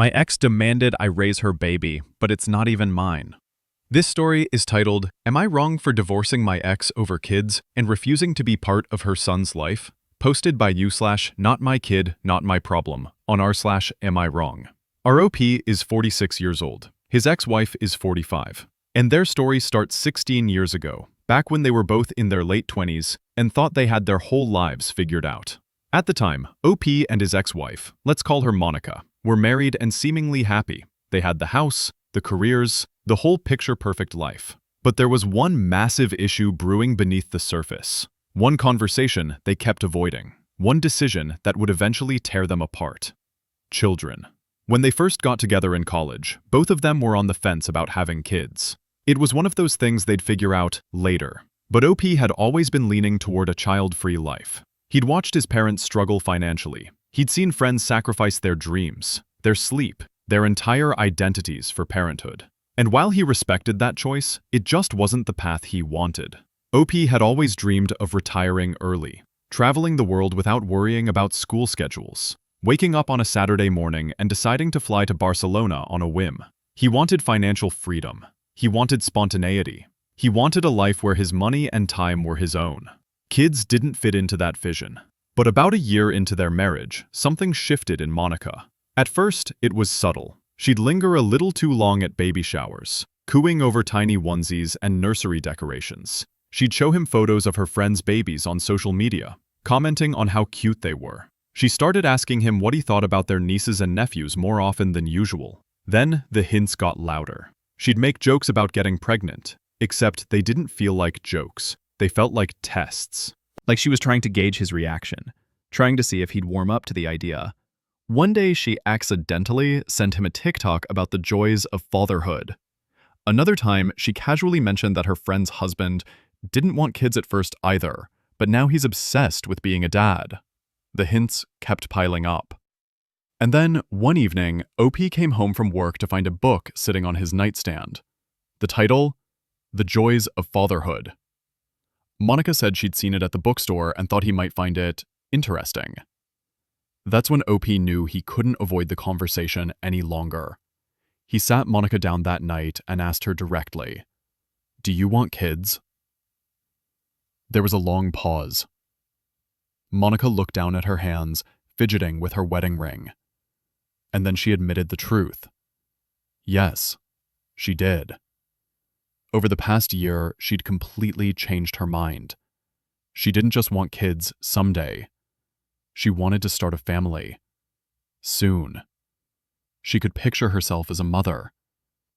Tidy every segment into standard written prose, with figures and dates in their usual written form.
My ex demanded I raise her baby, but it's not even mine. This story is titled, Am I Wrong for Divorcing My Ex Over Kids and Refusing to Be Part of Her Son's Life? Posted by you/NotMyKid, on r/AmIWrong. Our OP is 46 years old. His ex-wife is 45. And their story starts 16 years ago, back when they were both in their late 20s and thought they had their whole lives figured out. At the time, OP and his ex-wife, let's call her Monica, were married and seemingly happy. They had the house, the careers, the whole picture-perfect life. But there was one massive issue brewing beneath the surface. One conversation they kept avoiding. One decision that would eventually tear them apart. Children. When they first got together in college, both of them were on the fence about having kids. It was one of those things they'd figure out later. But OP had always been leaning toward a child-free life. He'd watched his parents struggle financially. He'd seen friends sacrifice their dreams, their sleep, their entire identities for parenthood. And while he respected that choice, it just wasn't the path he wanted. OP had always dreamed of retiring early, traveling the world without worrying about school schedules, waking up on a Saturday morning and deciding to fly to Barcelona on a whim. He wanted financial freedom. He wanted spontaneity. He wanted a life where his money and time were his own. Kids didn't fit into that vision. But about a year into their marriage, something shifted in Monica. At first, it was subtle. She'd linger a little too long at baby showers, cooing over tiny onesies and nursery decorations. She'd show him photos of her friends' babies on social media, commenting on how cute they were. She started asking him what he thought about their nieces and nephews more often than usual. Then, the hints got louder. She'd make jokes about getting pregnant, except they didn't feel like jokes. They felt like tests. Like she was trying to gauge his reaction, trying to see if he'd warm up to the idea. One day, she accidentally sent him a TikTok about the joys of fatherhood. Another time, she casually mentioned that her friend's husband didn't want kids at first either, but now he's obsessed with being a dad. The hints kept piling up. And then, one evening, OP came home from work to find a book sitting on his nightstand. The title? The Joys of Fatherhood. Monica said she'd seen it at the bookstore and thought he might find it interesting. That's when OP knew he couldn't avoid the conversation any longer. He sat Monica down that night and asked her directly, "Do you want kids?" There was a long pause. Monica looked down at her hands, fidgeting with her wedding ring. And then she admitted the truth. Yes, she did. Over the past year, she'd completely changed her mind. She didn't just want kids someday. She wanted to start a family. Soon. She could picture herself as a mother.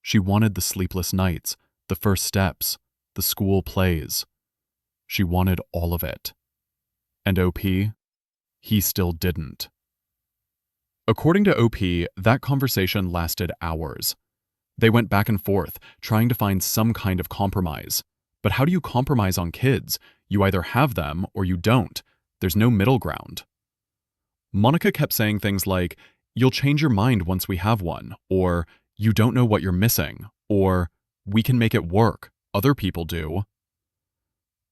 She wanted the sleepless nights, the first steps, the school plays. She wanted all of it. And OP? He still didn't. According to OP, that conversation lasted hours. They went back and forth, trying to find some kind of compromise. But how do you compromise on kids? You either have them or you don't. There's no middle ground. Monica kept saying things like, "You'll change your mind once we have one," or "You don't know what you're missing," or "We can make it work. Other people do."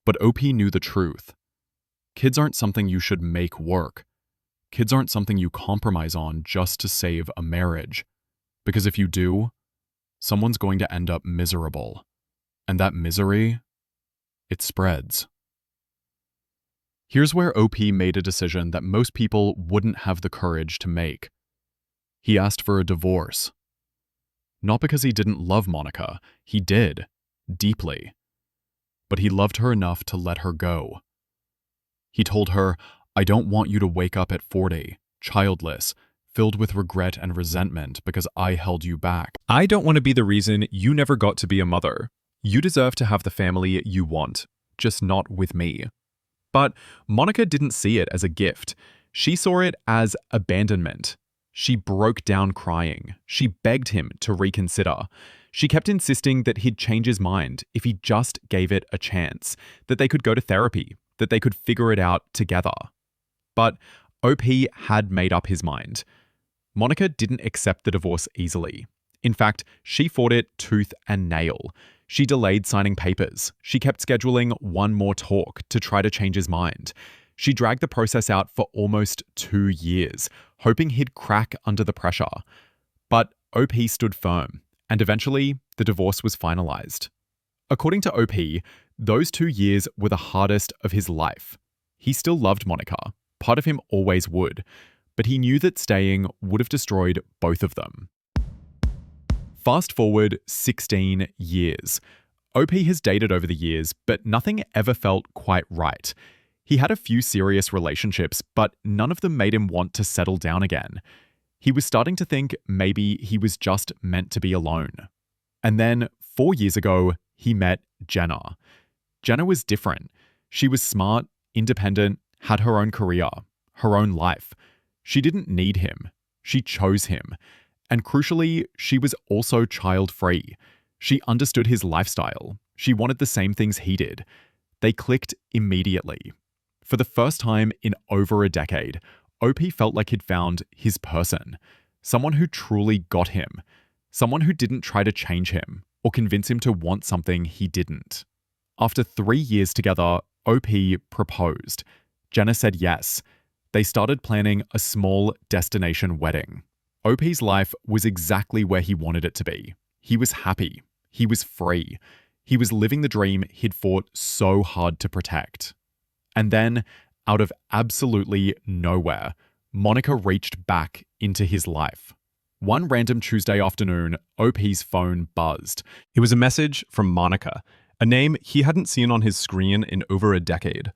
But OP knew the truth. Kids aren't something you should make work. Kids aren't something you compromise on just to save a marriage. Because if you do, someone's going to end up miserable. And that misery, it spreads. Here's where OP made a decision that most people wouldn't have the courage to make. He asked for a divorce. Not because he didn't love Monica. He did, deeply. But he loved her enough to let her go. He told her, "I don't want you to wake up at 40, childless, filled with regret and resentment because I held you back. I don't want to be the reason you never got to be a mother. You deserve to have the family you want, just not with me." But Monica didn't see it as a gift. She saw it as abandonment. She broke down crying. She begged him to reconsider. She kept insisting that he'd change his mind if he just gave it a chance, that they could go to therapy, that they could figure it out together. But OP had made up his mind. Monica didn't accept the divorce easily. In fact, she fought it tooth and nail. She delayed signing papers. She kept scheduling one more talk to try to change his mind. She dragged the process out for almost 2 years, hoping he'd crack under the pressure. But OP stood firm, and eventually the divorce was finalized. According to OP, those 2 years were the hardest of his life. He still loved Monica. Part of him always would. But he knew that staying would have destroyed both of them. Fast forward 16 years. OP has dated over the years, but nothing ever felt quite right. He had a few serious relationships, but none of them made him want to settle down again. He was starting to think maybe he was just meant to be alone. And then, 4 years ago, he met Jenna. Jenna was different. She was smart, independent, had her own career, her own life. She didn't need him. She chose him. And crucially, she was also child-free. She understood his lifestyle. She wanted the same things he did. They clicked immediately. For the first time in over a decade, OP felt like he'd found his person. Someone who truly got him. Someone who didn't try to change him or convince him to want something he didn't. After 3 years together, OP proposed. Jenna said yes. They started planning a small destination wedding. OP's life was exactly where he wanted it to be. He was happy. He was free. He was living the dream he'd fought so hard to protect. And then, out of absolutely nowhere, Monica reached back into his life. One random Tuesday afternoon, OP's phone buzzed. It was a message from Monica, a name he hadn't seen on his screen in over a decade.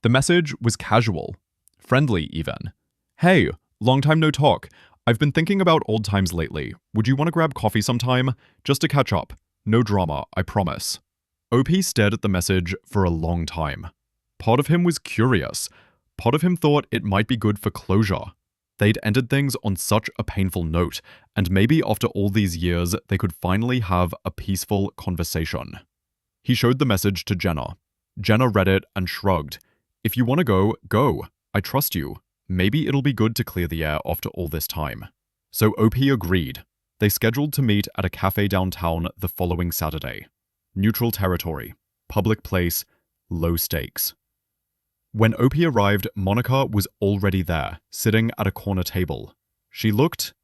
The message was casual, friendly even. "Hey, long time no talk. I've been thinking about old times lately. Would you want to grab coffee sometime? Just to catch up. No drama, I promise." OP stared at the message for a long time. Part of him was curious. Part of him thought it might be good for closure. They'd ended things on such a painful note, and maybe after all these years, they could finally have a peaceful conversation. He showed the message to Jenna. Jenna read it and shrugged. "If you want to go, go. I trust you. Maybe it'll be good to clear the air after all this time." So OP agreed. They scheduled to meet at a cafe downtown the following Saturday. Neutral territory, public place, low stakes. When OP arrived, Monica was already there, sitting at a corner table. She looked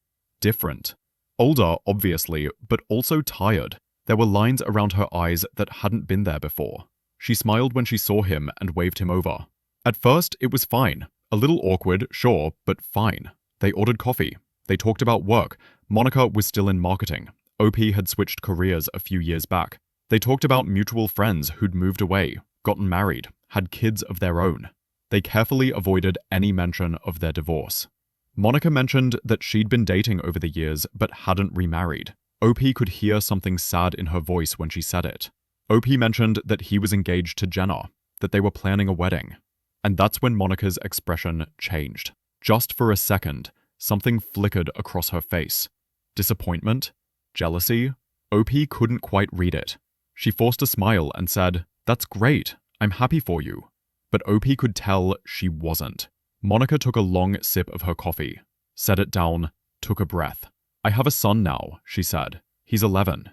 different. Older, obviously, but also tired. There were lines around her eyes that hadn't been there before. She smiled when she saw him and waved him over. At first, it was fine. A little awkward, sure, but fine. They ordered coffee. They talked about work. Monica was still in marketing. OP had switched careers a few years back. They talked about mutual friends who'd moved away, gotten married, had kids of their own. They carefully avoided any mention of their divorce. Monica mentioned that she'd been dating over the years but hadn't remarried. OP could hear something sad in her voice when she said it. OP mentioned that he was engaged to Jenna, that they were planning a wedding. And that's when Monica's expression changed. Just for a second, something flickered across her face. Disappointment? Jealousy? OP couldn't quite read it. She forced a smile and said, "That's great. I'm happy for you." But OP could tell she wasn't. Monica took a long sip of her coffee, set it down, took a breath. "I have a son now," she said. "He's 11.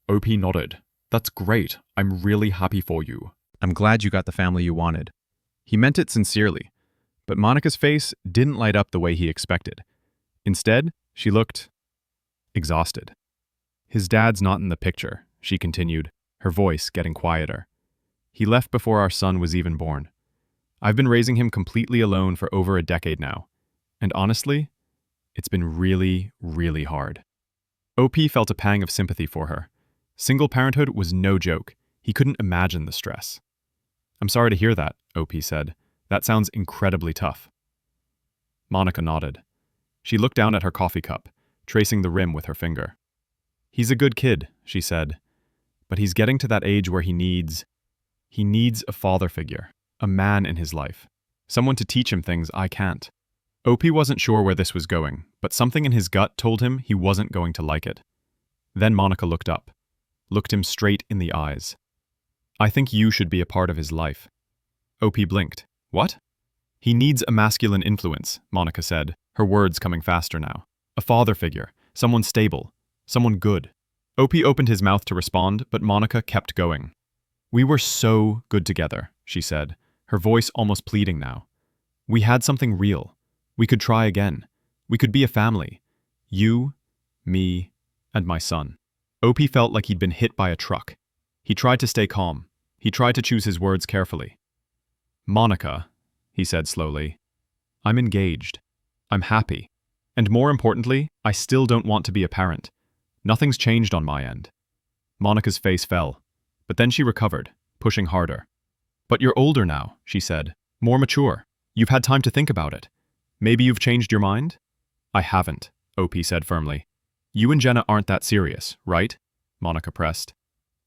OP nodded. "That's great. I'm really happy for you." "I'm glad you got the family you wanted." He meant it sincerely, but Monica's face didn't light up the way he expected. Instead, she looked exhausted. "His dad's not in the picture," she continued, her voice getting quieter. "He left before our son was even born. I've been raising him completely alone for over a decade now, and honestly, it's been really, really hard." OP felt a pang of sympathy for her. Single parenthood was no joke. He couldn't imagine the stress. "I'm sorry to hear that," OP said. "That sounds incredibly tough." Monica nodded. She looked down at her coffee cup, tracing the rim with her finger. "He's a good kid," she said, "but he's getting to that age where he needs a father figure, a man in his life, someone to teach him things I can't." OP wasn't sure where this was going, but something in his gut told him he wasn't going to like it. Then Monica looked up, looked him straight in the eyes. "I think you should be a part of his life." OP blinked. "What?" "He needs a masculine influence," Monica said, her words coming faster now. "A father figure, someone stable, someone good." OP opened his mouth to respond, but Monica kept going. "We were so good together," she said, her voice almost pleading now. "We had something real. We could try again. We could be a family. You me, and my son. OP felt like he'd been hit by a truck. He tried to stay calm. He tried to choose his words carefully. Monica, he said slowly, I'm engaged. I'm happy. And more importantly, I still don't want to be a parent. Nothing's changed on my end. Monica's face fell, but then she recovered, pushing harder. But you're older now, she said, more mature. You've had time to think about it. Maybe you've changed your mind? I haven't, OP said firmly. You and Jenna aren't that serious, right? Monica pressed.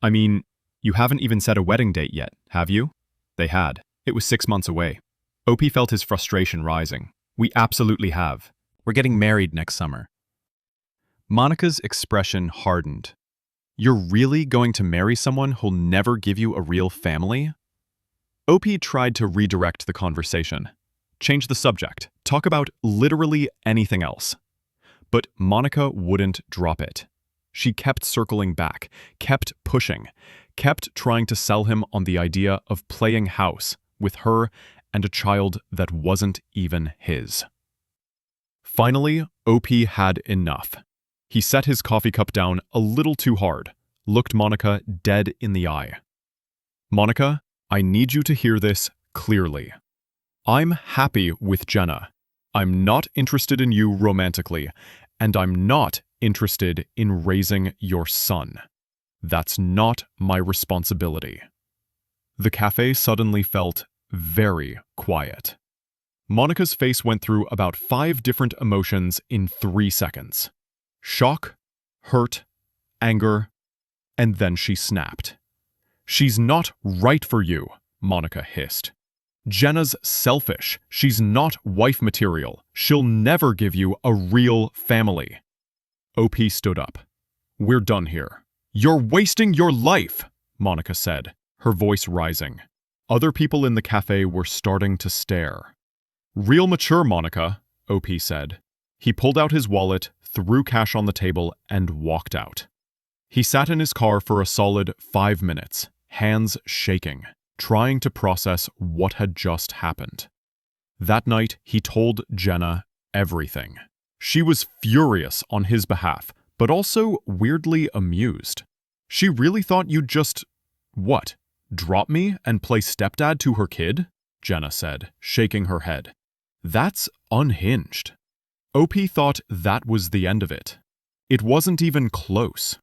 I mean, you haven't even set a wedding date yet, have you? They had. It was 6 months away. OP felt his frustration rising. We absolutely have. We're getting married next summer. Monica's expression hardened. You're really going to marry someone who'll never give you a real family? OP tried to redirect the conversation. Change the subject. Talk about literally anything else. But Monica wouldn't drop it. She kept circling back, kept pushing, kept trying to sell him on the idea of playing house with her and a child that wasn't even his. Finally, OP had enough. He set his coffee cup down a little too hard, looked Monica dead in the eye. Monica, I need you to hear this clearly. I'm happy with Jenna. I'm not interested in you romantically, and I'm not interested in raising your son. That's not my responsibility. The cafe suddenly felt very quiet. Monica's face went through about 5 different emotions in 3 seconds. Shock, hurt, anger, and then she snapped. She's not right for you, Monica hissed. Jenna's selfish. She's not wife material. She'll never give you a real family. OP stood up. We're done here. You're wasting your life, Monica said, her voice rising. Other people in the cafe were starting to stare. Real mature, Monica, OP said. He pulled out his wallet, threw cash on the table, and walked out. He sat in his car for a solid 5 minutes, hands shaking, trying to process what had just happened. That night, he told Jenna everything. She was furious on his behalf, but also weirdly amused. She really thought you'd just, what, drop me and play stepdad to her kid? Jenna said, shaking her head. That's unhinged. OP thought that was the end of it. It wasn't even close.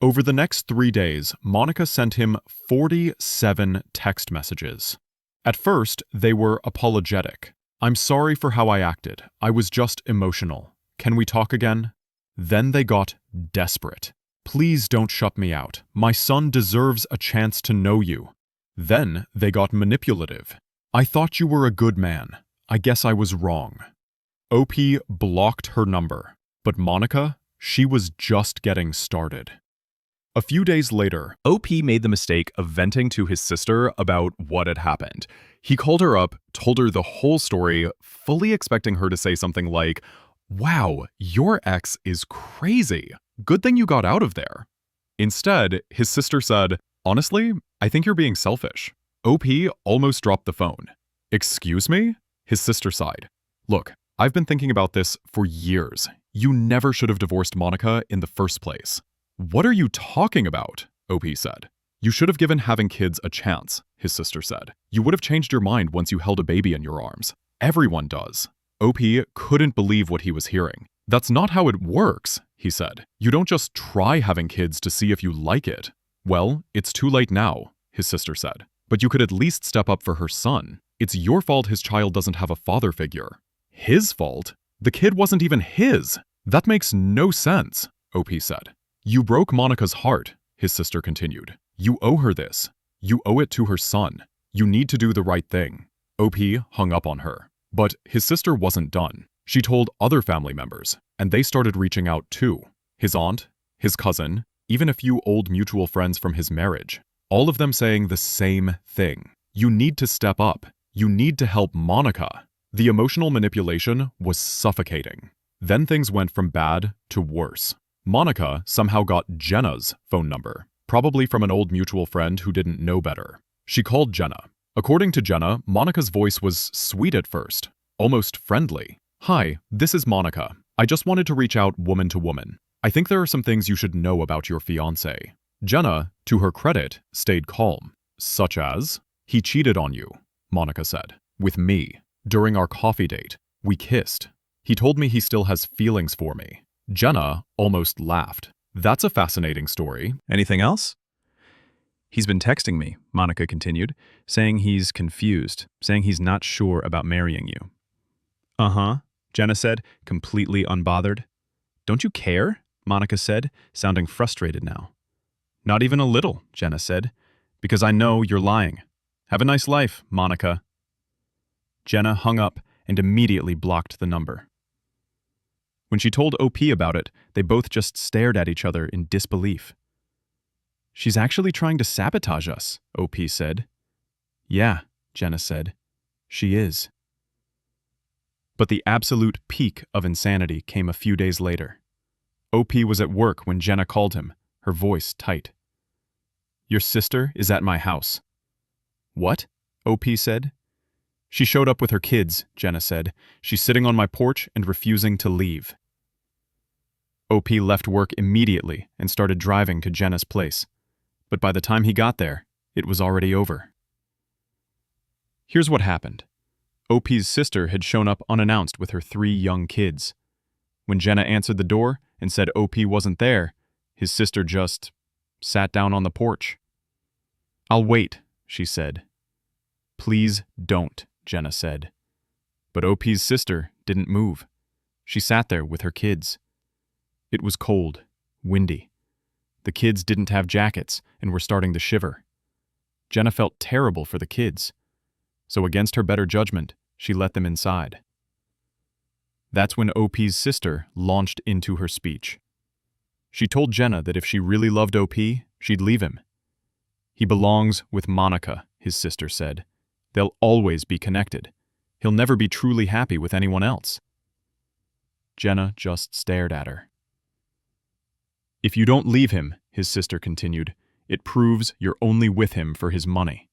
Over the next 3 days, Monica sent him 47 text messages. At first, they were apologetic. I'm sorry for how I acted. I was just emotional. Can we talk again? Then they got desperate. Please don't shut me out. My son deserves a chance to know you. Then they got manipulative. I thought you were a good man. I guess I was wrong. OP blocked her number, but Monica, she was just getting started. A few days later, OP made the mistake of venting to his sister about what had happened. He called her up, told her the whole story, fully expecting her to say something like, "Wow, your ex is crazy. Good thing you got out of there." Instead, his sister said, "Honestly, I think you're being selfish." OP almost dropped the phone. "Excuse me?" His sister sighed. "Look, I've been thinking about this for years. You never should have divorced Monica in the first place." "What are you talking about?" OP said. "You should have given having kids a chance," his sister said. "You would have changed your mind once you held a baby in your arms. Everyone does." OP couldn't believe what he was hearing. "That's not how it works," he said. "You don't just try having kids to see if you like it." "Well, it's too late now," his sister said. "But you could at least step up for her son. It's your fault his child doesn't have a father figure." "His fault? The kid wasn't even his. That makes no sense," OP said. "You broke Monica's heart," his sister continued. "You owe her this. You owe it to her son. You need to do the right thing." OP hung up on her. But his sister wasn't done. She told other family members, and they started reaching out too. His aunt, his cousin, even a few old mutual friends from his marriage. All of them saying the same thing. You need to step up. You need to help Monica. The emotional manipulation was suffocating. Then things went from bad to worse. Monica somehow got Jenna's phone number, probably from an old mutual friend who didn't know better. She called Jenna. According to Jenna, Monica's voice was sweet at first, almost friendly. "Hi, this is Monica. I just wanted to reach out woman to woman. I think there are some things you should know about your fiancé. Jenna, to her credit, stayed calm. Such as, he cheated on you, Monica said. With me. During our coffee date. We kissed. He told me he still has feelings for me. Jenna almost laughed. That's a fascinating story. Anything else? He's been texting me, Monica continued, saying he's confused, saying he's not sure about marrying you. Uh-huh, Jenna said, completely unbothered. Don't you care? Monica said, sounding frustrated now. Not even a little, Jenna said, because I know you're lying. Have a nice life, Monica. Jenna hung up and immediately blocked the number. When she told OP about it, they both just stared at each other in disbelief. She's actually trying to sabotage us, OP said. Yeah, Jenna said. She is. But the absolute peak of insanity came a few days later. OP was at work when Jenna called him, her voice tight. Your sister is at my house. What? OP said. She showed up with her kids, Jenna said. She's sitting on my porch and refusing to leave. OP left work immediately and started driving to Jenna's place. But by the time he got there, it was already over. Here's what happened. OP's sister had shown up unannounced with her 3 young kids. When Jenna answered the door and said OP wasn't there, his sister just sat down on the porch. I'll wait, she said. Please don't, Jenna said. But OP's sister didn't move. She sat there with her kids. It was cold, windy. The kids didn't have jackets and were starting to shiver. Jenna felt terrible for the kids. So against her better judgment, she let them inside. That's when OP's sister launched into her speech. She told Jenna that if she really loved OP, she'd leave him. He belongs with Monica, his sister said. They'll always be connected. He'll never be truly happy with anyone else. Jenna just stared at her. If you don't leave him, his sister continued, it proves you're only with him for his money.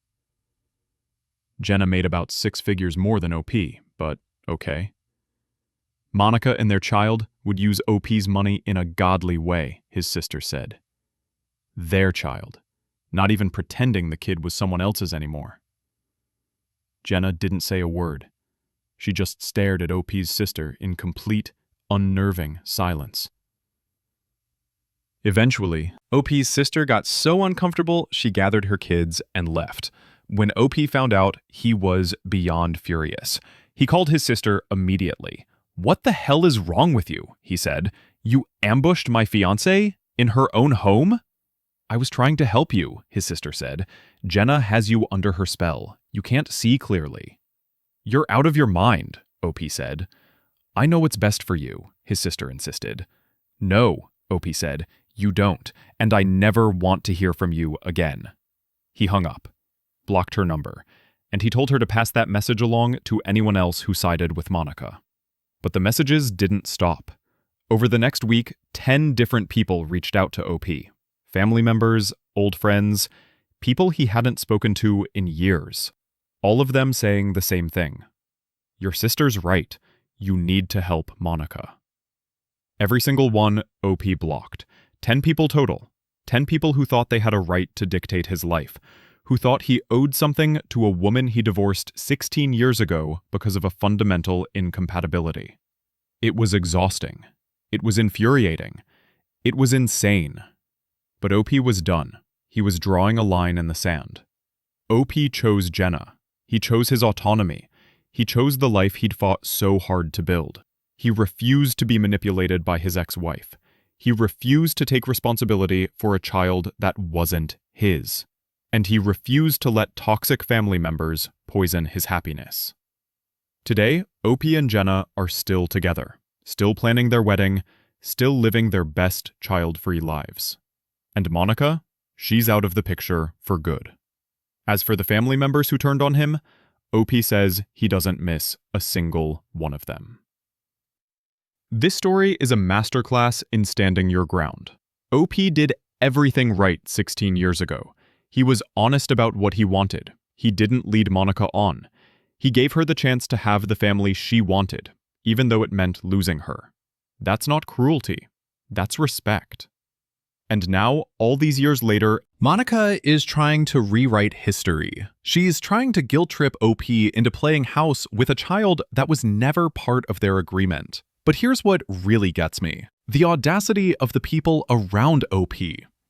Jenna made about 6 figures more than OP, but okay. Monica and their child would use OP's money in a godly way, his sister said. Their child, not even pretending the kid was someone else's anymore. Jenna didn't say a word. She just stared at OP's sister in complete, unnerving silence. Eventually, OP's sister got so uncomfortable she gathered her kids and left. When OP found out, he was beyond furious. He called his sister immediately. What the hell is wrong with you? He said. You ambushed my fiancée in her own home? I was trying to help you, his sister said. Jenna has you under her spell. You can't see clearly. You're out of your mind, OP said. I know what's best for you, his sister insisted. No, OP said. You don't, and I never want to hear from you again. He hung up, blocked her number, and he told her to pass that message along to anyone else who sided with Monica. But the messages didn't stop. Over the next week, 10 different people reached out to OP. Family members, old friends, people he hadn't spoken to in years. All of them saying the same thing. Your sister's right. You need to help Monica. Every single one OP blocked. 10 people total. 10 people who thought they had a right to dictate his life, who thought he owed something to a woman he divorced 16 years ago because of a fundamental incompatibility. It was exhausting. It was infuriating. It was insane. But OP was done. He was drawing a line in the sand. OP chose Jenna. He chose his autonomy. He chose the life he'd fought so hard to build. He refused to be manipulated by his ex-wife. He refused to take responsibility for a child that wasn't his. And he refused to let toxic family members poison his happiness. Today, OP and Jenna are still together, still planning their wedding, still living their best child-free lives. And Monica, she's out of the picture for good. As for the family members who turned on him, OP says he doesn't miss a single one of them. This story is a masterclass in standing your ground. OP did everything right 16 years ago. He was honest about what he wanted. He didn't lead Monica on. He gave her the chance to have the family she wanted, even though it meant losing her. That's not cruelty. That's respect. And now, all these years later, Monica is trying to rewrite history. She's trying to guilt-trip OP into playing house with a child that was never part of their agreement. But here's what really gets me. The audacity of the people around OP.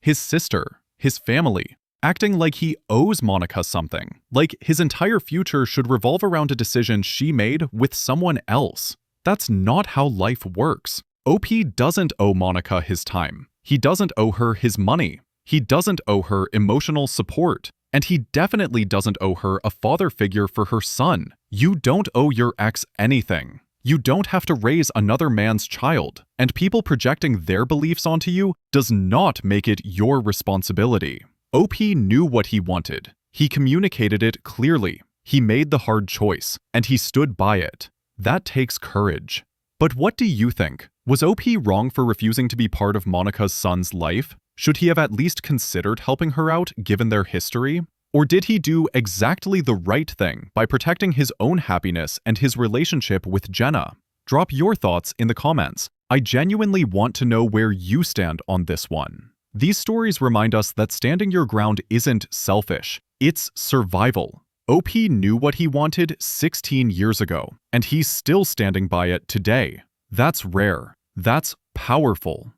His sister, his family, acting like he owes Monica something. Like his entire future should revolve around a decision she made with someone else. That's not how life works. OP doesn't owe Monica his time. He doesn't owe her his money. He doesn't owe her emotional support. And he definitely doesn't owe her a father figure for her son. You don't owe your ex anything. You don't have to raise another man's child. And people projecting their beliefs onto you does not make it your responsibility. OP knew what he wanted. He communicated it clearly. He made the hard choice, and he stood by it. That takes courage. But what do you think? Was OP wrong for refusing to be part of Monica's son's life? Should he have at least considered helping her out given their history? Or did he do exactly the right thing by protecting his own happiness and his relationship with Jenna? Drop your thoughts in the comments. I genuinely want to know where you stand on this one. These stories remind us that standing your ground isn't selfish, it's survival. OP knew what he wanted 16 years ago, and he's still standing by it today. That's rare. That's powerful.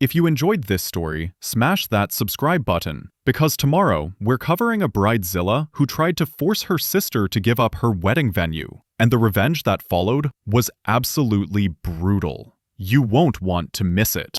If you enjoyed this story, smash that subscribe button, because tomorrow we're covering a bridezilla who tried to force her sister to give up her wedding venue, and the revenge that followed was absolutely brutal. You won't want to miss it.